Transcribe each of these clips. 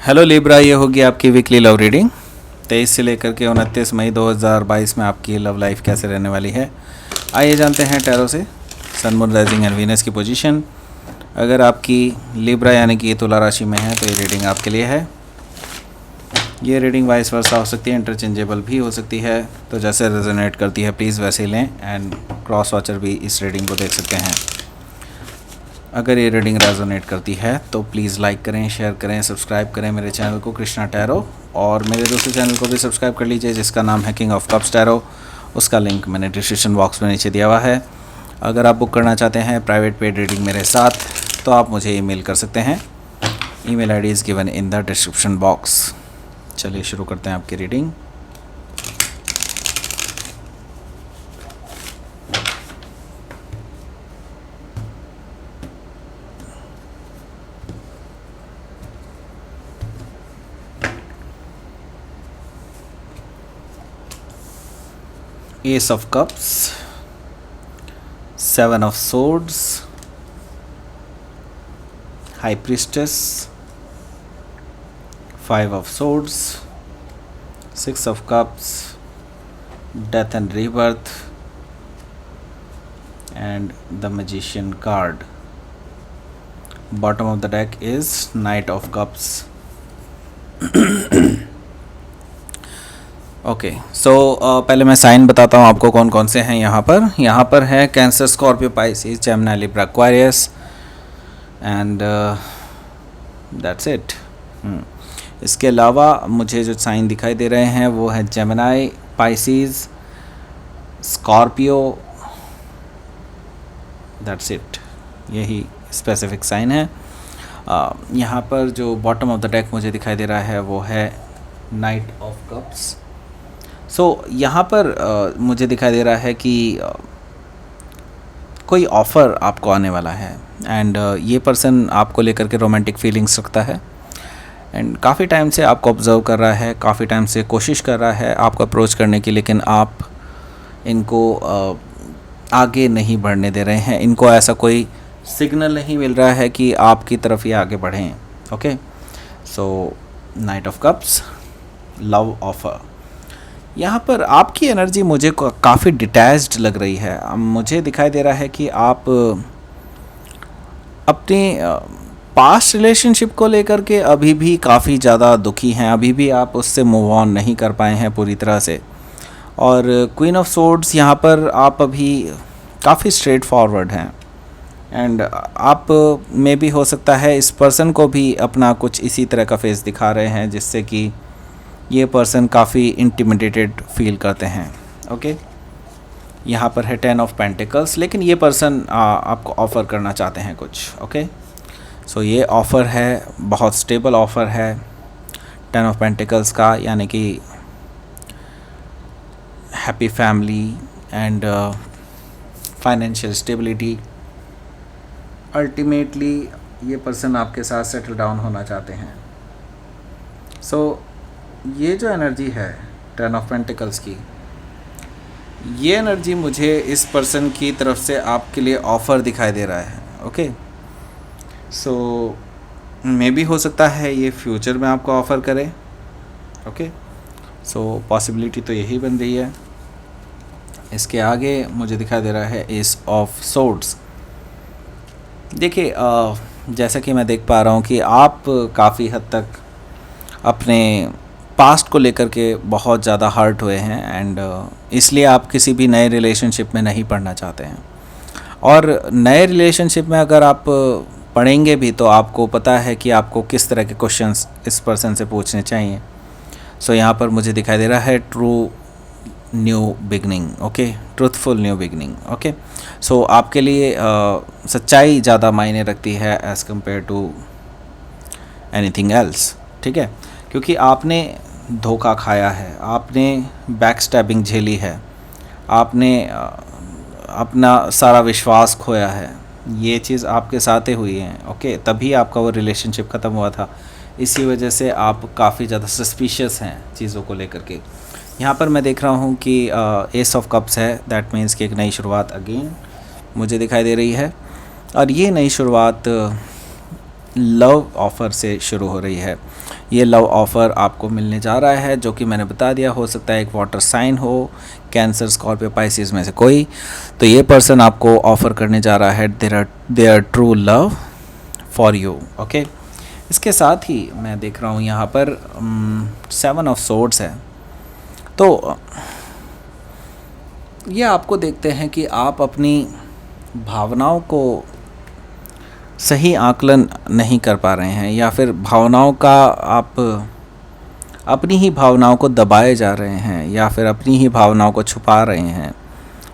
Hello Libra, ये होगी आपकी वीकली लव रीडिंग 23 से लेकर के 29 मई 2022 में आपकी लव लाइफ कैसे रहने वाली है। आइए जानते हैं टैरो से sun moon rising and Venus की पोजीशन। अगर आपकी लिब्रा यानी कि तुला राशि में है तो ये रीडिंग आपके लिए है। ये रीडिंग वाइस वर्सा हो सकती है, इंटरचेंजेबल भी हो सकती है, तो जैसे रेजोनेट करती है प्लीज़ वैसे ही लें। एंड क्रॉस वॉचर भी इस रीडिंग को देख सकते हैं। अगर ये रीडिंग रेजोनेट करती है तो प्लीज़ लाइक करें, शेयर करें, सब्सक्राइब करें मेरे चैनल को कृष्णा टैरो, और मेरे दूसरे चैनल को भी सब्सक्राइब कर लीजिए जिसका नाम है किंग ऑफ कप्स टैरो। उसका लिंक मैंने डिस्क्रिप्शन बॉक्स में नीचे दिया हुआ है। अगर आप बुक करना चाहते हैं प्राइवेट पेड रीडिंग मेरे साथ तो आप मुझे ईमेल कर सकते हैं। Email ID is given in the description box. चलिए शुरू करते हैं आपकी reading. Ace of Cups, Seven of Swords, High Priestess, Five of Swords, Six of Cups, Death and Rebirth, and the Magician card. Bottom of the deck is Knight of Cups. Okay, so पहले मैं sign बताता हूँ आपको कौन कौन से हैं यहाँ पर है cancer, Scorpio, Pisces, Gemini, Libra, Aquarius and that's it. इसके अलावा मुझे जो साइन दिखाई दे रहे हैं वो है Gemini, Pisces, Scorpio, that's it. यही स्पेसिफिक साइन है। यहाँ पर जो बॉटम ऑफ द डेक मुझे दिखाई दे रहा है वो है नाइट ऑफ कप्स। सो यहाँ पर मुझे दिखाई दे रहा है कि कोई ऑफ़र आपको आने वाला है एंड ये पर्सन आपको लेकर के रोमांटिक फीलिंग्स रखता है एंड काफ़ी टाइम से आपको ऑब्ज़र्व कर रहा है, काफ़ी टाइम से कोशिश कर रहा है आपको अप्रोच करने की, लेकिन आप इनको आगे नहीं बढ़ने दे रहे हैं। इनको ऐसा कोई सिग्नल नहीं मिल रहा है कि आपकी तरफ ये आगे बढ़ें। Okay, so night of cups, love offer. यहाँ पर आपकी एनर्जी मुझे काफ़ी डिटैच्ड लग रही है। मुझे दिखाई दे रहा है कि आप अपने पास्ट रिलेशनशिप को लेकर के अभी भी काफ़ी ज़्यादा दुखी हैं, अभी भी आप उससे मूव ऑन नहीं कर पाए हैं पूरी तरह से। और क्वीन ऑफ सोर्ड्स यहाँ पर आप अभी काफ़ी स्ट्रेट फॉरवर्ड हैं एंड आप में भी हो सकता है इस पर्सन को भी अपना कुछ इसी तरह का फेस दिखा रहे हैं जिससे कि ये पर्सन काफ़ी इंटिमिडेटेड फील करते हैं। ओके, यहाँ पर है 10 ऑफ पेंटिकल्स, लेकिन ये पर्सन आपको ऑफ़र करना चाहते हैं कुछ। ओके, सो ये ऑफ़र है, बहुत स्टेबल ऑफ़र है 10 ऑफ पेंटिकल्स का, यानी कि happy family and financial stability. Ultimately ये पर्सन आपके साथ सेटल डाउन होना चाहते हैं। सो ये जो एनर्जी है 10 ऑफ पेंटिकल्स की, ये एनर्जी मुझे इस पर्सन की तरफ से आपके लिए ऑफ़र दिखाई दे रहा है। ओके, सो मे भी हो सकता है ये फ्यूचर में आपको ऑफ़र करे। ओके, सो पॉसिबिलिटी तो यही बन रही है। इसके आगे मुझे दिखाई दे रहा है एस ऑफ सोर्ड्स। देखिए, जैसा कि मैं देख पा रहा हूँ कि आप काफ़ी हद तक अपने पास्ट को लेकर के बहुत ज़्यादा हर्ट हुए हैं एंड इसलिए आप किसी भी नए रिलेशनशिप में नहीं पढ़ना चाहते हैं। और नए रिलेशनशिप में अगर आप पढ़ेंगे भी तो आपको पता है कि आपको किस तरह के क्वेश्चंस इस पर्सन से पूछने चाहिए। सो यहाँ पर मुझे दिखाई दे रहा है true new beginning. Okay, truthful new beginning. Okay, so आपके लिए सच्चाई ज़्यादा मायने रखती है as compare to anything else. ठीक है, क्योंकि आपने धोखा खाया है, आपने बैक स्टैबिंग झेली है, आपने अपना सारा विश्वास खोया है, ये चीज़ आपके साथ ही हुई है। ओके, तभी आपका वो रिलेशनशिप ख़त्म हुआ था। इसी वजह से आप काफ़ी ज़्यादा सस्पिशियस हैं चीज़ों को लेकर के। यहाँ पर मैं देख रहा हूँ कि एस ऑफ कप्स है, दैट मीन्स कि एक नई शुरुआत अगेन मुझे दिखाई दे रही है। और ये नई शुरुआत लव ऑफ़र से शुरू हो रही है। ये लव ऑफ़र आपको मिलने जा रहा है, जो कि मैंने बता दिया, हो सकता है एक वाटर साइन हो, कैंसर, स्कॉर्पियो, पाइसिस में से कोई। तो ये पर्सन आपको ऑफ़र करने जा रहा है their true love for you. Okay, इसके साथ ही मैं देख रहा हूँ यहाँ पर 7 ऑफ सोर्ड्स है। तो ये आपको देखते हैं कि आप अपनी भावनाओं को सही आकलन नहीं कर पा रहे हैं, या फिर भावनाओं का आप अपनी ही भावनाओं को दबाए जा रहे हैं, या फिर अपनी ही भावनाओं को छुपा रहे हैं।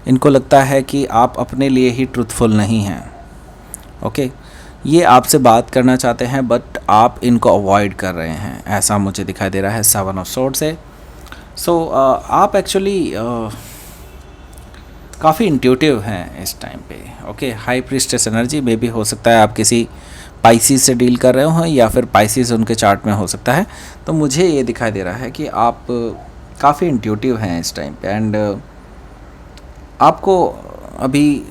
इनको लगता है कि आप अपने लिए ही ट्रूथफुल नहीं हैं। ओके, ये आपसे बात करना चाहते हैं बट आप इनको अवॉइड कर रहे हैं, ऐसा मुझे दिखाई दे रहा है 7 ऑफ सोर्ड्स से। सो आप एक्चुअली काफ़ी इंट्यूटिव हैं इस टाइम पे। ओके, हाई प्रीस्टेस एनर्जी में भी हो सकता है आप किसी पाइसिस से डील कर रहे हो, या फिर पाइसिस उनके चार्ट में हो सकता है। तो मुझे ये दिखाई दे रहा है कि आप काफ़ी इंट्यूटिव हैं इस टाइम पे, एंड आपको अभी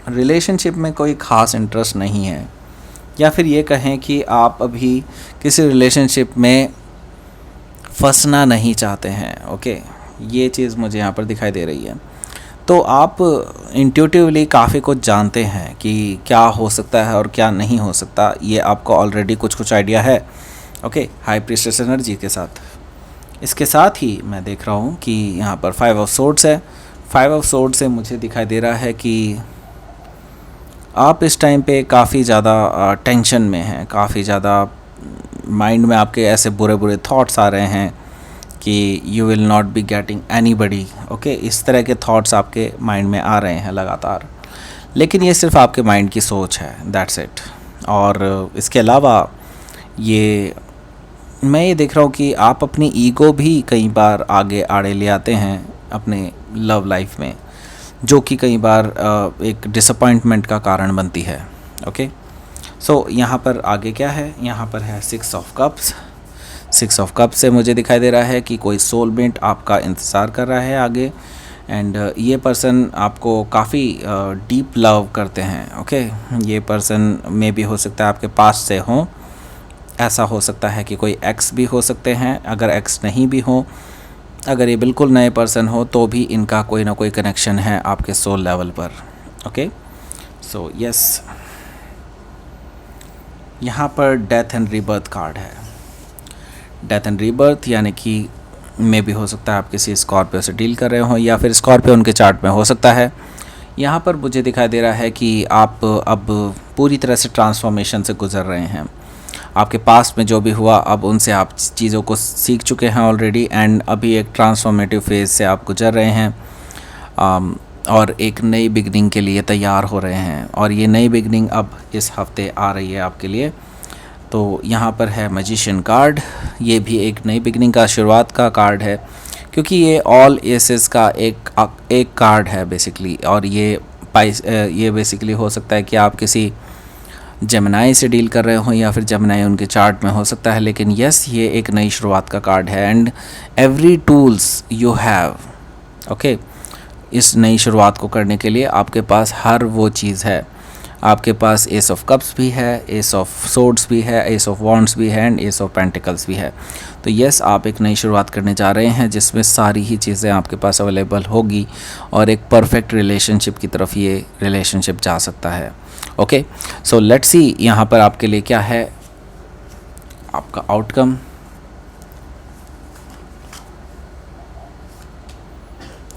रिलेशनशिप में कोई ख़ास इंटरेस्ट नहीं है, या फिर ये कहें कि आप अभी किसी रिलेशनशिप में फंसना नहीं चाहते हैं। ओके, ये चीज़ मुझे यहाँ पर दिखाई दे रही है। तो आप इंट्यूटिवली काफ़ी कुछ जानते हैं कि क्या हो सकता है और क्या नहीं हो सकता, ये आपको ऑलरेडी कुछ आइडिया है। ओके, हाई प्रीस्टेस एनर्जी के साथ। इसके साथ ही मैं देख रहा हूँ कि यहाँ पर 5 ऑफ सोर्ड्स है। 5 ऑफ सोर्ड्स से मुझे दिखाई दे रहा है कि आप इस टाइम पे काफ़ी ज़्यादा टेंशन में हैं, काफ़ी ज़्यादा माइंड में आपके ऐसे बुरे थॉट्स आ रहे हैं कि you will not be getting anybody. Okay, इस तरह के थॉट्स आपके माइंड में आ रहे हैं लगातार, लेकिन ये सिर्फ आपके माइंड की सोच है, दैट्स इट। और इसके अलावा मैं ये देख रहा हूँ कि आप अपनी ईगो भी कई बार आगे आड़े ले आते हैं अपने लव लाइफ में, जो कि कई बार एक डिसअपॉइंटमेंट का कारण बनती है। ओके, सो यहाँ पर आगे क्या है, यहाँ पर है 6 ऑफ कप्स। 6 ऑफ कप्स से मुझे दिखाई दे रहा है कि कोई सोलमेट आपका इंतज़ार कर रहा है आगे, एंड ये पर्सन आपको काफ़ी डीप लव करते हैं। ओके, ये पर्सन में भी हो सकता है आपके पास से हो, ऐसा हो सकता है कि कोई एक्स भी हो सकते हैं। अगर एक्स नहीं भी हो, अगर ये बिल्कुल नए पर्सन हो, तो भी इनका कोई ना कोई कनेक्शन है आपके सोल लेवल पर। ओके, सो यस, यहाँ पर डेथ एंड रीबर्थ कार्ड है। डेथ एंड रीबर्थ यानी कि में भी हो सकता है आप किसी स्कॉर्पियो से डील कर रहे हो, या फिर स्कॉर्पियो उनके चार्ट में हो सकता है। यहाँ पर मुझे दिखाई दे रहा है कि आप अब पूरी तरह से ट्रांसफॉर्मेशन से गुज़र रहे हैं। आपके पास्ट में जो भी हुआ, अब उनसे आप चीज़ों को सीख चुके हैं ऑलरेडी, एंड अभी एक ट्रांसफॉर्मेटिव फेज़ से आप गुज़र रहे हैं, और एक नई बिगनिंग के लिए तैयार हो रहे हैं। और ये नई बिगनिंग अब इस हफ्ते आ रही है आपके लिए। तो यहाँ पर है मैजिशियन कार्ड। ये भी एक नई बिगनिंग का शुरुआत का कार्ड है, क्योंकि ये ऑल एसेस का एक कार्ड है बेसिकली। और ये बेसिकली हो सकता है कि आप किसी जेमिनाई से डील कर रहे हो, या फिर जेमिनाई उनके चार्ट में हो सकता है। लेकिन यस, ये एक नई शुरुआत का कार्ड है, and every tools you have. Okay, इस नई शुरुआत को करने के लिए आपके पास हर वो चीज़ है। आपके पास एस ऑफ कप्स भी है, एस ऑफ सोर्ड्स भी है, एस ऑफ वॉन्ड्स भी है, एंड एस ऑफ पेंटिकल्स भी है। तो यस, आप एक नई शुरुआत करने जा रहे हैं जिसमें सारी ही चीज़ें आपके पास अवेलेबल होगी, और एक परफेक्ट रिलेशनशिप की तरफ ये रिलेशनशिप जा सकता है। ओके, सो लेट्स सी यहाँ पर आपके लिए क्या है आपका आउटकम।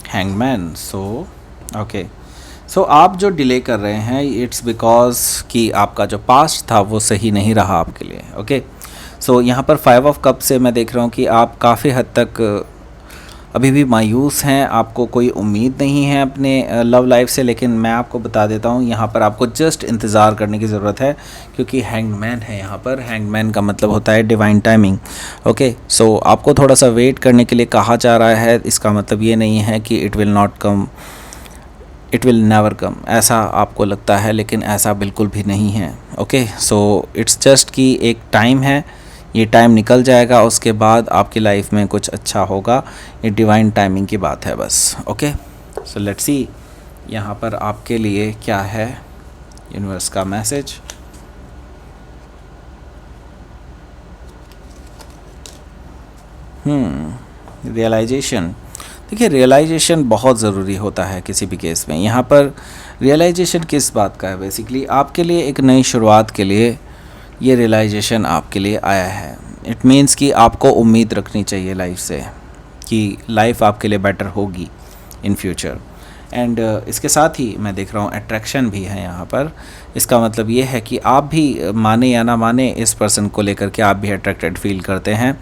हैंगमैन। ओके, सो आप जो डिले कर रहे हैं, इट्स बिकॉज कि आपका जो पास्ट था वो सही नहीं रहा आपके लिए। ओके, सो यहाँ पर 5 ऑफ कप से मैं देख रहा हूँ कि आप काफ़ी हद तक अभी भी मायूस हैं, आपको कोई उम्मीद नहीं है अपने लव लाइफ से। लेकिन मैं आपको बता देता हूँ, यहाँ पर आपको जस्ट इंतज़ार करने की ज़रूरत है, क्योंकि हैंगमैन है यहाँ पर। हैंगमैन का मतलब होता है डिवाइन टाइमिंग। ओके, सो आपको थोड़ा सा वेट करने के लिए कहा जा रहा है। इसका मतलब ये नहीं है कि it will not come, it will never come, ऐसा आपको लगता है, लेकिन ऐसा बिल्कुल भी नहीं है। ओके, सो इट्स जस्ट कि एक टाइम है, ये टाइम निकल जाएगा, उसके बाद आपकी लाइफ में कुछ अच्छा होगा। ये डिवाइन टाइमिंग की बात है बस। ओके, सो लेट्स सी यहाँ पर आपके लिए क्या है यूनिवर्स का मैसेज। रियलाइजेशन। देखिए, रियलाइजेशन बहुत ज़रूरी होता है किसी भी केस में। यहाँ पर रियलाइजेशन किस बात का है? बेसिकली आपके लिए एक नई शुरुआत के लिए ये रियलाइजेशन आपके लिए आया है। इट मीन्स कि आपको उम्मीद रखनी चाहिए लाइफ से कि लाइफ आपके लिए बेटर होगी इन फ्यूचर। एंड इसके साथ ही मैं देख रहा हूँ अट्रैक्शन भी है यहाँ पर। इसका मतलब ये है कि आप भी माने या ना माने इस पर्सन को लेकर के आप भी अट्रैक्टेड फील करते हैं।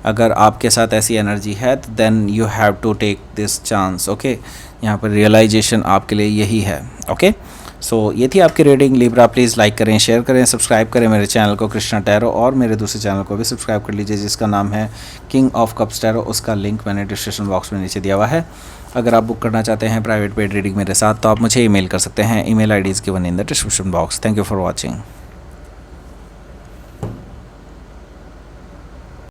अगर आपके साथ ऐसी एनर्जी है तो then you have to take this chance. Okay, यहाँ पर रियलाइजेशन आपके लिए यही है। ओके, सो ये थी आपकी रीडिंग लिब्रा। प्लीज़ लाइक करें, शेयर करें, सब्सक्राइब करें मेरे चैनल को कृष्णा टैरो, और मेरे दूसरे चैनल को भी सब्सक्राइब कर लीजिए जिसका नाम है किंग ऑफ कप्स टैरो। उसका लिंक मैंने डिस्क्रिप्शन बॉक्स में नीचे दिया हुआ है। अगर आप बुक करना चाहते हैं प्राइवेट पेड रीडिंग मेरे साथ तो आप मुझे ईमेल कर सकते हैं। Email ID is given in the description box. Thank you for watching.